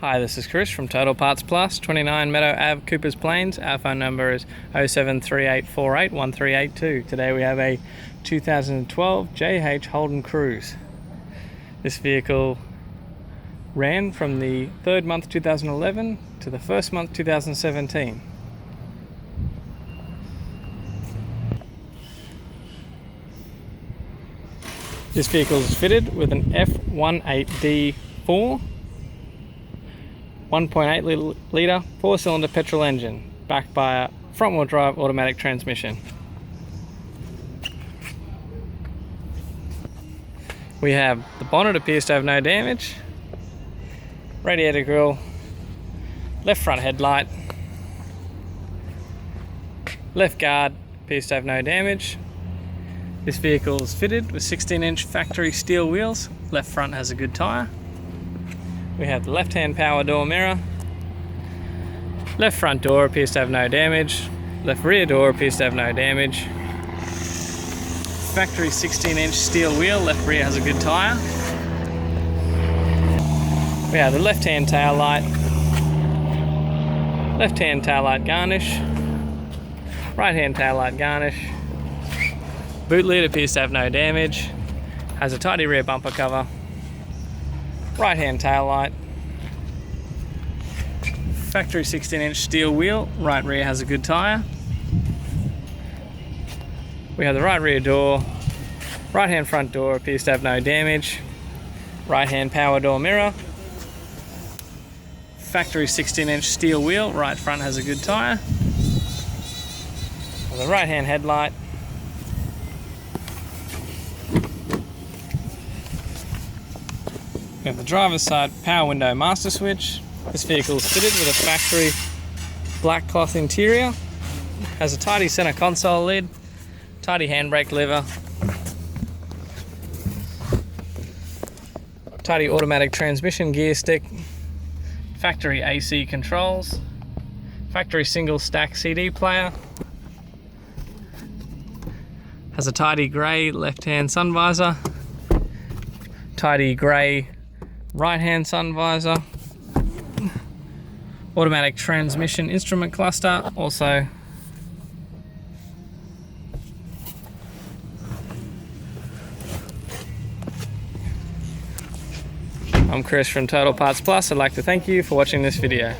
Hi, this is Chris from Total Parts Plus, 29 Meadow Ave, Coopers Plains. Our phone number is 0738481382. Today we have a 2012 JH Holden Cruze. This vehicle ran from the third month 2011 to the first month 2017. This vehicle is fitted with an FWD 1.8 litre 4-cylinder petrol engine, backed by a front-wheel drive automatic transmission. We have the bonnet appears to have no damage, radiator grille, left front headlight, left guard appears to have no damage. This vehicle is fitted with 16-inch factory steel wheels, left front has a good tyre. We have the left-hand power door mirror. Left front door appears to have no damage. Left rear door appears to have no damage. Factory 16-inch steel wheel, left rear has a good tyre. We have the left-hand tail light. Left-hand tail light garnish. Right-hand tail light garnish. Boot lid appears to have no damage. Has a tidy rear bumper cover. Right hand tail light, factory 16-inch steel wheel, right rear has a good tyre. We have the right rear door, right hand front door appears to have no damage, right hand power door mirror, factory 16-inch steel wheel, right front has a good tyre. The right hand headlight, we have the driver's side power window master switch. This vehicle is fitted with a factory black cloth interior. Has a tidy center console lid, tidy handbrake lever, tidy automatic transmission gear stick, factory AC controls, factory single stack CD player. Has a tidy grey left hand sun visor, tidy grey right hand sun visor, automatic transmission instrument cluster, also I'm Chris from Total Parts Plus. I'd like to thank you for watching this video.